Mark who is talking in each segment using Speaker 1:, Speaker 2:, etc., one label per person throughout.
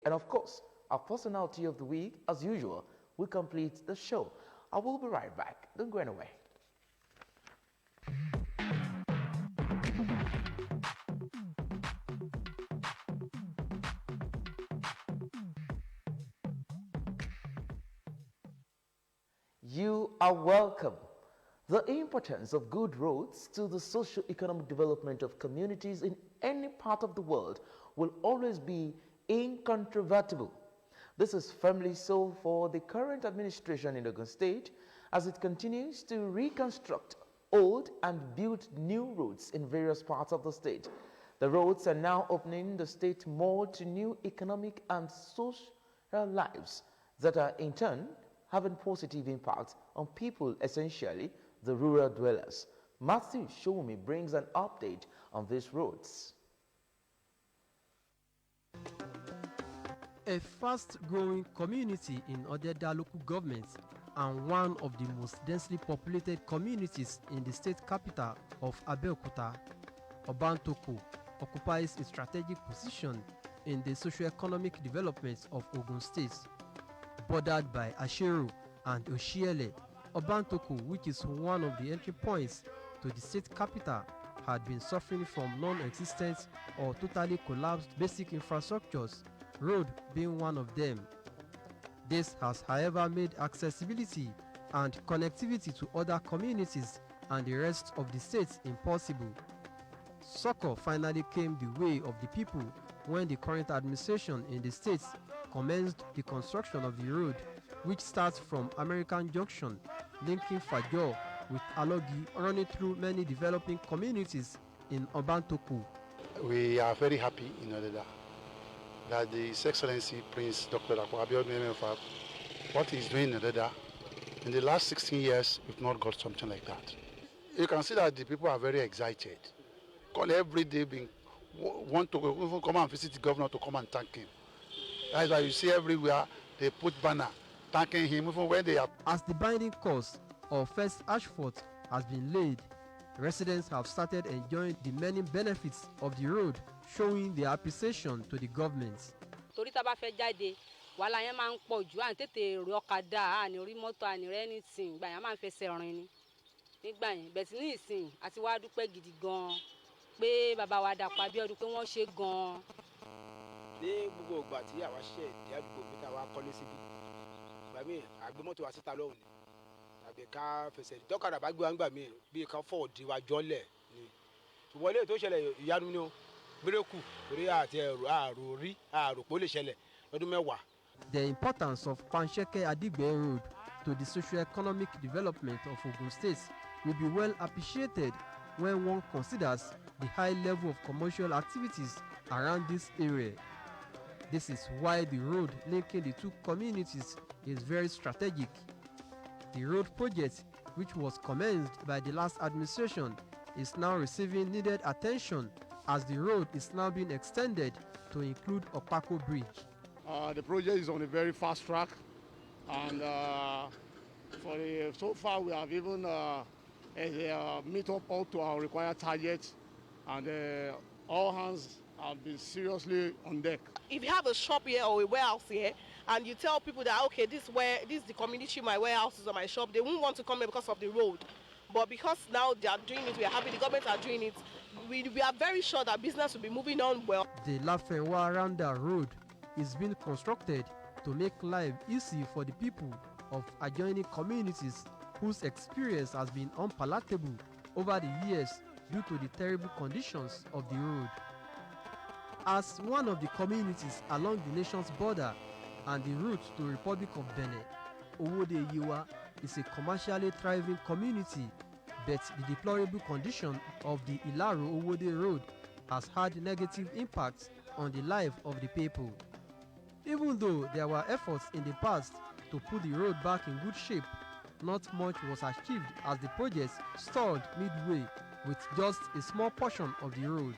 Speaker 1: And of course, our personality of the week, as usual, will complete the show. I will be right back. Don't go anywhere. You are welcome. The importance of good roads to the socio-economic development of communities in any part of the world will always be incontrovertible. This is firmly so for the current administration in Ogun State as it continues to reconstruct old and build new roads in various parts of the state. The roads are now opening the state more to new economic and social lives that are in turn having positive impact on people, essentially the rural dwellers. Matthew Showme brings an update on these roads.
Speaker 2: A fast-growing community in Odeda local government and one of the most densely populated communities in the state capital of Abeokuta, Obantoko occupies a strategic position in the socio-economic development of Ogun State. Bordered by Asheru and Oshiele, Obantoko, which is one of the entry points to the state capital, had been suffering from non-existent or totally collapsed basic infrastructures, road being one of them. This has, however, made accessibility and connectivity to other communities and the rest of the state impossible. Succor finally came the way of the people when the current administration in the state commenced the construction of the road, which starts from American Junction, linking Fajo with Alogi, running through many developing communities in Obantoko.
Speaker 3: We are very happy in Odeda that His Excellency Prince Dr. Abiodun Fab, what he's doing in Odeda, in the last 16 years, we've not got something like that. You can see that the people are very excited. Call every day being want to even come and visit the governor to come and thank him. That's why you see everywhere they put banner thanking him even when they are.
Speaker 2: As the binding cost of first asphalt has been laid, residents have started enjoying the many benefits of the road, showing their appreciation to the government.
Speaker 4: Torí tá bá fẹ́ jáde wàhálà yẹn máa ń pọ̀ jù à ń tètè rí ọ̀kadà à ní rí mọ́tò à ní rẹ́ anything ìgbà yẹn máa ń fẹsẹ̀ rìn ni nígbà yẹn bẹ̀tì ní ìsìn àti wá dúpẹ́ gidi gan-an pé bàbá wa Dàpọ̀ Abíọ́dún pé wọ́n ṣe gan-an.
Speaker 5: Ní gbogbo ìgbà tí àwa ṣiṣẹ́ ìdí àdúgbò pé táwa kọ́lé síbi ìgbà míì àgbé mọ́tò wa síta lọ́hùn ni àbí ká fẹsẹ̀ dọ́kadà bá gbé wa ńgbà míì bí ká fọ́ òdi wa jọ́lẹ̀ ni ṣùgbọ́n ilé tó ṣẹlẹ̀ ìyanu ni o mírèkù torí àti àrò pé ó lè ṣẹlẹ̀ lọ́dún mẹ́wàá.
Speaker 2: The importance of Pansheke Adigbe Road to the socio-economic development of Ogun State will be well appreciated when one considers the high level of commercial activities around this area. This is why the road linking the two communities is very strategic. The road project, which was commenced by the last administration, is now receiving needed attention as the road is now being extended to include Opako Bridge.
Speaker 6: The project is on a very fast track, and so far we have even meet up all to our required targets, and all hands have been seriously on deck.
Speaker 7: If you have a shop here or a warehouse here, and you tell people that okay, this is the community, my warehouse is or my shop, they won't want to come here because of the road. But because now they are doing it, we are happy the government are doing it. We are very sure that business will be moving on well.
Speaker 2: The Lafenwa Randa Road is being constructed to make life easy for the people of adjoining communities whose experience has been unpalatable over the years due to the terrible conditions of the road. As one of the communities along the nation's border and the route to the Republic of Benin, Owode Yiwa is a commercially thriving community, but the deplorable condition of the Ilaro-Owode Road has had negative impacts on the life of the people. Even though there were efforts in the past to put the road back in good shape, not much was achieved as the project stalled midway with just a small portion of the road.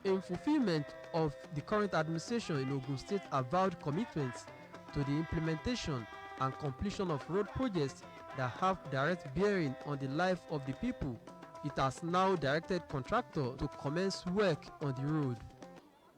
Speaker 2: In fulfillment of the current administration in Ogun State avowed commitments to the implementation and completion of road projects that have direct bearing on the life of the people, it has now directed contractor to commence work on the road.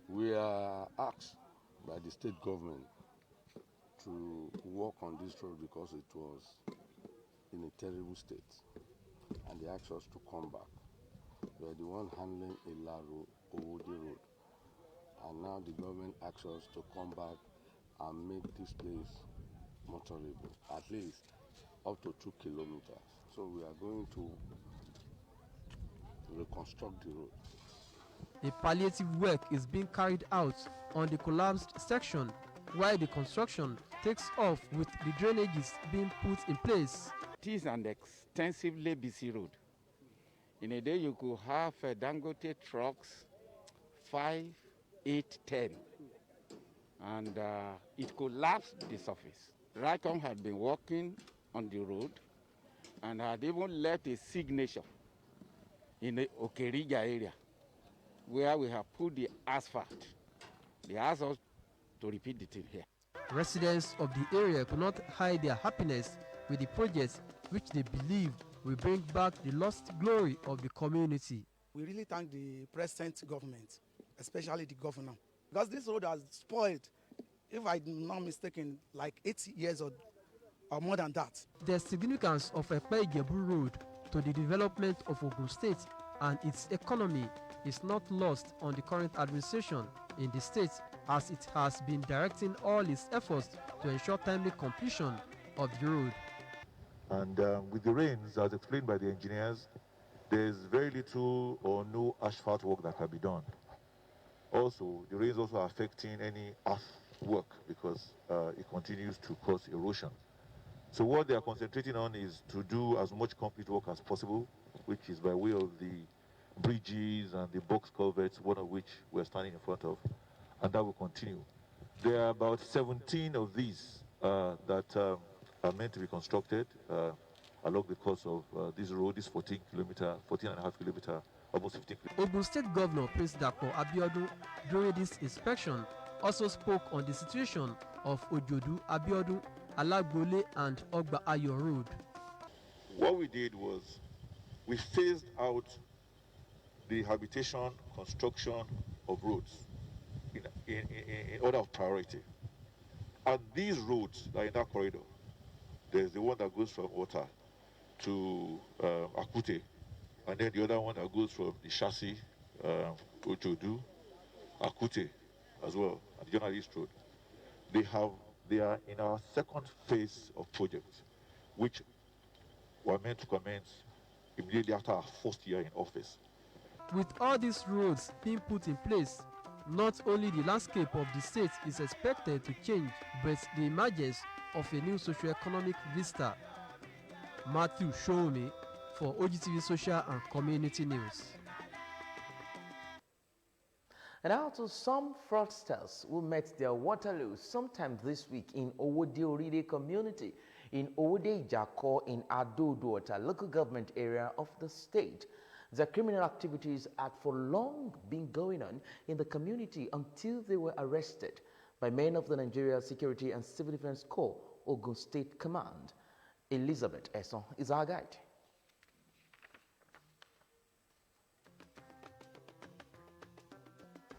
Speaker 8: We are asked by the state government to work on this road because it was in a terrible state, and they asked us to come back. We are the one handling Ilaro Owode Road, and now the government asks us to come back and make this place motorable, at least up to 2 kilometers. So we are going to reconstruct the road.
Speaker 2: A palliative work is being carried out on the collapsed section while the construction takes off with the drainages being put in place.
Speaker 9: It is an extensively busy road. In a day you could have Dangote trucks, 5, 8, 10, and it collapsed the surface. Racom had been working on the road and had even left a signature in the Okerija area where we have put the asphalt. They asked us to repeat the thing here.
Speaker 2: Residents of the area could not hide their happiness with the project, which they believe will bring back the lost glory of the community.
Speaker 10: We really thank the present government, especially the governor, because this road has spoiled, if I'm not mistaken, like 80 years or more than that.
Speaker 2: The significance of Ekpe-Ijebu Road to the development of Ogun State and its economy is not lost on the current administration in the state, as it has been directing all its efforts to ensure timely completion of the road.
Speaker 11: And with the rains, as explained by the engineers, there's very little or no asphalt work that can be done. Also, the rains also are affecting any earth work because it continues to cause erosion. So what they are concentrating on is to do as much complete work as possible, which is by way of the bridges and the box culverts, one of which we're standing in front of, and that will continue. There are about 17 of these that are meant to be constructed along the course of this road, this 14 and a half kilometer, almost 15 kilometers.
Speaker 2: Ogun State Governor Prince Dapo Abiodun, during this inspection, also spoke on the situation of Ojodu, Abiodun, Alagbole and Ogba Ayo Road.
Speaker 11: What we did was we phased out the habitation construction of roads in order of priority. And these roads that are in that corridor, there's the one that goes from Ota to Akute, and then the other one that goes from the chassis, Ojodu, Akute as well, and the Journalist Road. They are in our second phase of project, which were meant to commence immediately after our first year in office.
Speaker 2: With all these roads being put in place, not only the landscape of the state is expected to change, but the emergence of a new socio-economic vista. Matthew Showme for OGTV Social and Community News.
Speaker 1: And now to some fraudsters who met their Waterloo sometime this week in Owode community in Owode Ijako in Adodo, local government area of the state. Their criminal activities had for long been going on in the community until they were arrested by men of the Nigeria Security and Civil Defense Corps, Ogun State Command. Elizabeth Esson is our guide.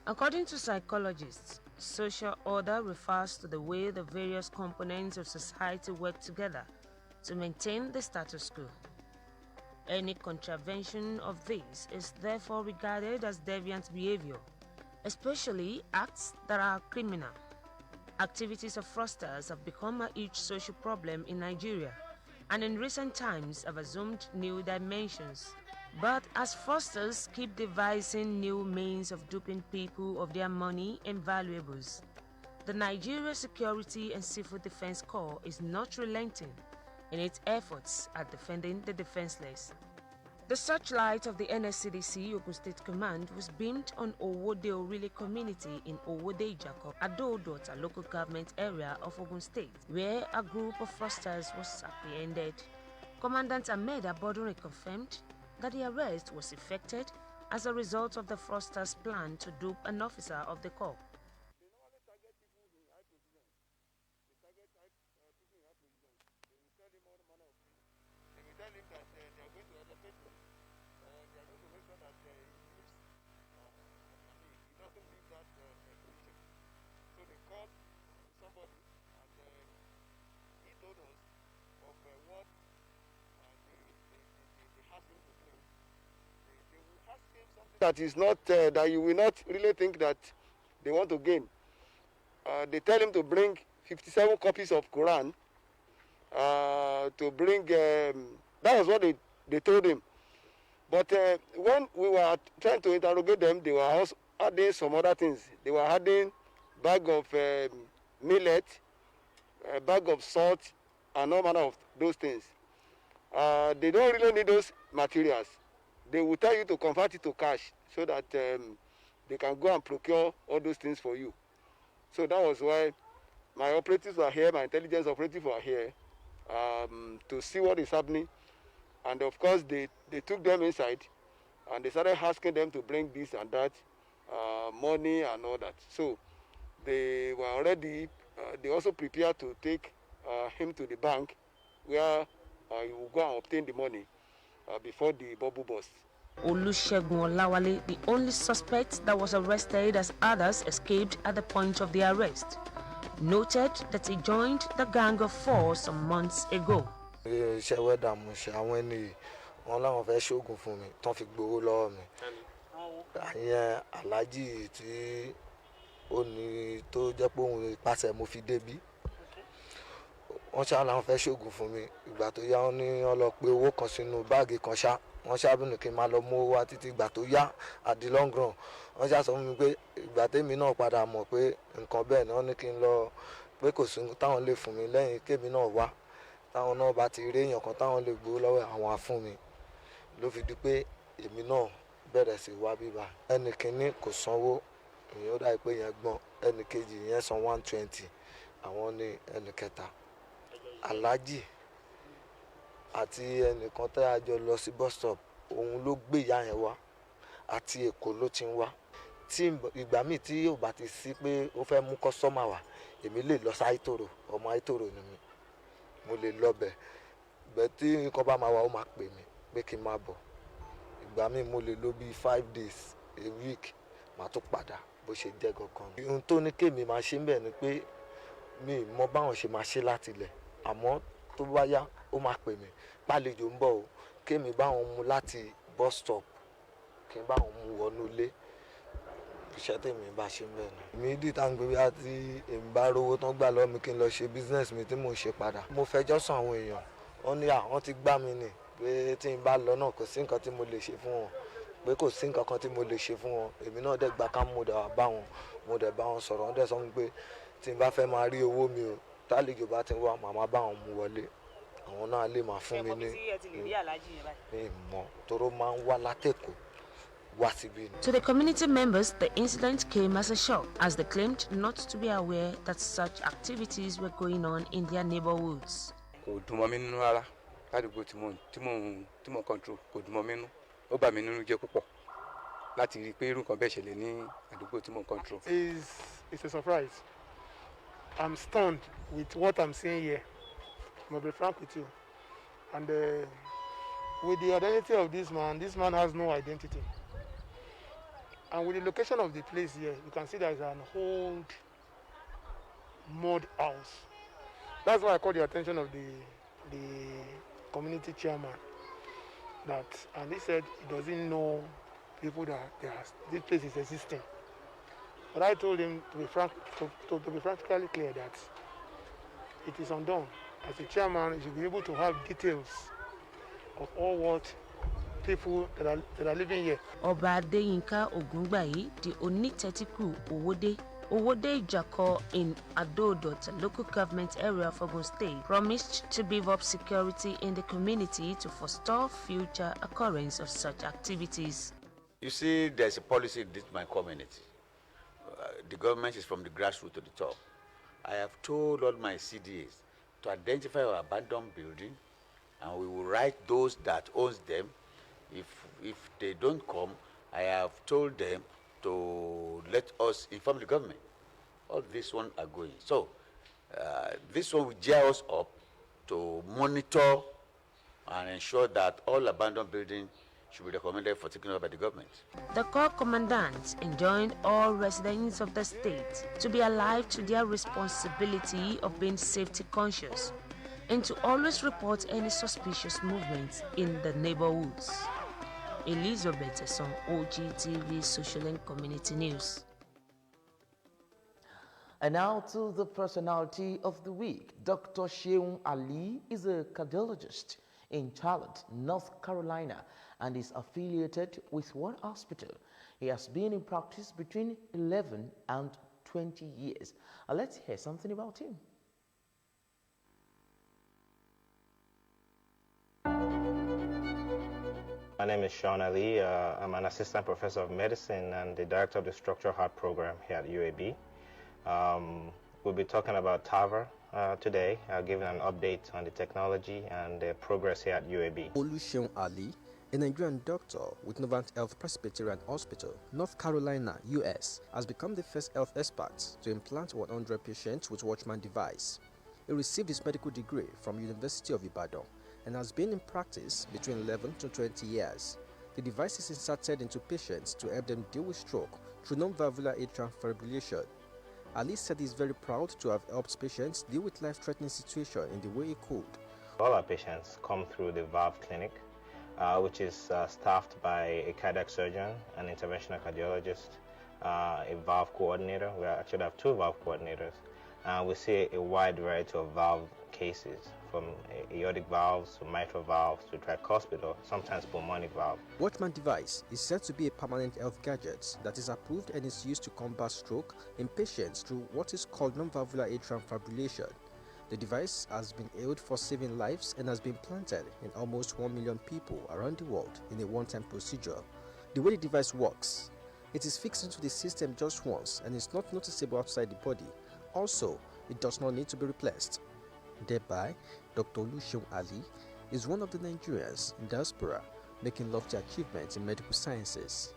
Speaker 12: According to psychologists, social order refers to the way the various components of society work together to maintain the status quo. Any contravention of this is therefore regarded as deviant behavior, especially acts that are criminal. Activities of fraudsters have become a huge social problem in Nigeria and in recent times have assumed new dimensions. But as fraudsters keep devising new means of duping people of their money and valuables, the Nigeria Security and Civil Defense Corps is not relenting in its efforts at defending the defenseless. The searchlight of the NSCDC Ogun State Command was beamed on Owode community in Owode Ijako, Adodota local government area of Ogun State, where a group of fraudsters was apprehended. Commandant Ahmed Abodunrin confirmed that the arrest was effected as a result of the fraudsters' plan to dupe an officer of the corps.
Speaker 9: So they call
Speaker 13: that is not, that you will not really think that they want to gain. They tell him to bring 57 copies of Quran, to bring, that was what they told him. But when we were trying to interrogate them, they were also adding some other things. They were adding bag of millet, a bag of salt, and all manner of those things. They don't really need those materials. They will tell you to convert it to cash so that they can go and procure all those things for you. So that was why my operatives were here, my intelligence operatives were here, to see what is happening. And of course, they took them inside and they started asking them to bring this and that, money and all that. So they were already, they also prepared to take him to the bank where he will go and obtain the money before the bubble burst.
Speaker 12: Olusegun Olawale, the only suspect that was arrested as others escaped at the point of the arrest, noted that he joined the gang of four some months ago.
Speaker 14: Wọ́n ṣá làwọn fẹ́ ṣoògùn fún mi ìgbà tó yá wọ́n ní wọ́n lọ pé owó kan sínú báàgì kan ṣá wọ́n ṣá bí kí n máa lọ mú owó wá títí ìgbà tó yá at the long run wọ́n ṣá sọ fún mi pé ìgbà tèmi náà padà mọ̀ pé nǹkan bẹ́ẹ̀ ni wọ́n ní kí n lọ pé kò sí táwọn lè fún mi lẹ́yìn kémi náà wá táwọn náà bá ti rí èèyàn kan táwọn lè gbowó lọ́wọ́ àwọn á fún mi ló fi di pé èmi náà bẹ̀rẹ̀ sí wá bíbá ẹnì kínní kò sanwó ìyẹn ó dà pé yẹn gbọ́n ẹnì kejì yẹn san 120 àwọn ní ẹnì kẹta Alhaji àti ẹnìkan tẹ́ a jọ lọ sí bus stop òun ló gbé ìyá yẹn wá àti Èkó ló ti ń wá tí ìgbà míì tí yóò bá ti sí pé ó fẹ́ mú kọ́sọ́mà wá èmi lè lọ sí Àìtòrò ọmọ Àìtòrò ni mi mo lè lọ bẹ̀ bẹ́ẹ̀ tí nǹkan bá máa wá ó máa pè mí pé kí n máa bọ̀ ìgbà míì mo lè lò bí 5 days a week màá tún padà bó ṣe jẹ́ gangan. Ohun tó ní kémi máa ṣe ń bẹ̀ ni pé mi mọ báwọn ṣe máa ṣe láti ilẹ̀ àmọ́ tó bá yá ó máa pè mí pálejò ń bọ̀ o kémi báwọn mú láti bus stop kí n báwọn mú wọnú ilé iṣẹ́ tèmi bá ṣe ń bẹ̀ ni. mi dìtà ń gbé bí àti èmi bá rówó tán gbà lọ́ọ́ mi kí n lọ ṣe business mi tí mò ń ṣe padà. mo fẹjọ́ sùn àwọn èèyàn wọ́n ní àwọn ti gbá mi nì pé tí n bá lọ náà kò sí nǹkan tí mo lè ṣe fún wọn pé kò sí nǹkan kan tí mo lè ṣe fún wọn èmi náà dẹ̀ gbà ká mo dẹ̀ wá bá wọn mo dẹ̀ bá wọn sọ̀rọ̀ wọ́n dẹ̀ sọ pé tí n bá fẹ́ máa rí owó mi o tálejò bá ti wá màmá bá wọn mú wọlé àwọn náà lè máa fún mi ní ìmọ̀ tóró máa ń wá látẹ̀kọ̀ wá síbí.
Speaker 12: To the community members, the incident came as a shock as they claimed not to be aware that such activities were going on in their neighborhoods.
Speaker 15: Kò dùn mọ́ mi nínú rárá ládùúgbò tí mo control kò dùn mọ́ mi nínú ó bà mí nínú jẹ́ púpọ̀ láti rí i pé irú nǹkan bẹ́ẹ̀ ṣẹlẹ̀ ní àdúgbò tí mo control.
Speaker 16: It's a surprise. I'm stunned with what I'm seeing here. I'm gonna be frank with you. And with the identity of this man has no identity. And with the location of the place here, you can see there's an old mud house. That's why I called the attention of the community chairman. And he said he doesn't know people that this place is existing. But I told him to be practically clear that it is undone. As a chairman, you should be able to have details of all what people that are living here.
Speaker 12: Oba Adeyinka Ogungbayi, the Onitetiku Owode Ijako in Adodo, local government area of Ogun State, promised to beef up security in the community to forestall future occurrence of such activities.
Speaker 17: You see, there's a policy in my community. The government is from the grassroots to the top. I have told all my CDAs to identify our abandoned building, and we will write those that owns them. If they don't come, I have told them to let us inform the government. All this one are going. So this one will gear us up to monitor and ensure that all abandoned buildings should be recommended for taking over by the government.
Speaker 12: The Corps Commandant enjoined all residents of the state to be alive to their responsibility of being safety conscious and to always report any suspicious movements in the neighborhoods. Elizabeth Eson, OGTV Social and Community News.
Speaker 1: And now to the personality of the week. Dr. Sheung Ali is a cardiologist in Charlotte, North Carolina, and is affiliated with one hospital. He has been in practice between 11 and 20 years. Let's hear something about him.
Speaker 18: My name is Sean Ali. I'm an assistant professor of medicine and the director of the structural heart program here at UAB. We'll be talking about TAVR today, giving an update on the technology and the progress here at UAB.
Speaker 19: Oluseun Ali, a Nigerian doctor with Novant Health Presbyterian Hospital, North Carolina, US, has become the first health expert to implant 100 patients with Watchman device. He received his medical degree from University of Ibadan and has been in practice between 11 to 20 years. The device is inserted into patients to help them deal with stroke through non-valvular atrial fibrillation. Ali said he's very proud to have helped patients deal with life-threatening situations in the way he could.
Speaker 18: All our patients come through the valve clinic, which is staffed by a cardiac surgeon, an interventional cardiologist, a valve coordinator. We actually have 2 valve coordinators. We see a wide variety of valve cases, from aortic valves to mitral valves to tricuspid or sometimes pulmonic valve.
Speaker 19: Watchman device is said to be a permanent health gadget that is approved and is used to combat stroke in patients through what is called non-valvular atrial fibrillation. The device has been hailed for saving lives and has been planted in almost 1 million people around the world in a one-time procedure. The way the device works, it is fixed into the system just once and is not noticeable outside the body. Also, it does not need to be replaced. Thereby, Dr. Oluseun Ali is one of the Nigerians in diaspora making lofty achievements in medical sciences.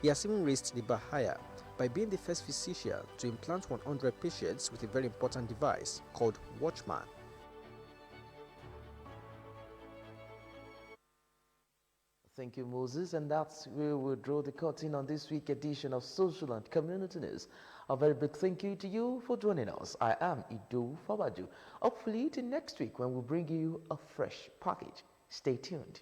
Speaker 19: He has even raised the bar higher by being the first physician to implant 100 patients with a very important device called Watchman.
Speaker 1: Thank you, Moses, and that's where we'll draw the curtain on this week's edition of Social and Community News. A very big thank you to you for joining us. I am Idowu Fabajo. Hopefully till next week when we bring you a fresh package. Stay tuned.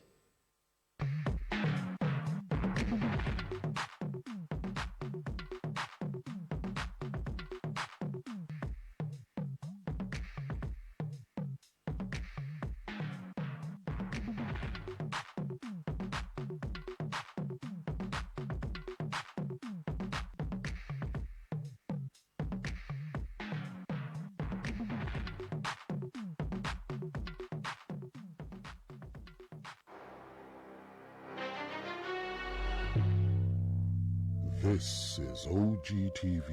Speaker 20: This is OGTV,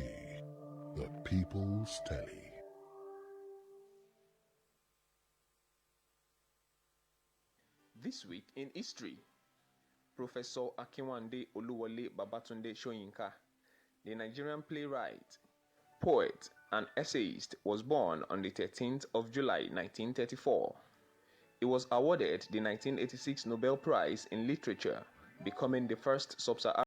Speaker 20: the People's Telly.
Speaker 21: This week in history, Professor Akinwande Oluwole Babatunde Soyinka, the Nigerian playwright, poet, and essayist, was born on the 13th of July 1934. He was awarded the 1986 Nobel Prize in Literature, becoming the first sub-Saharan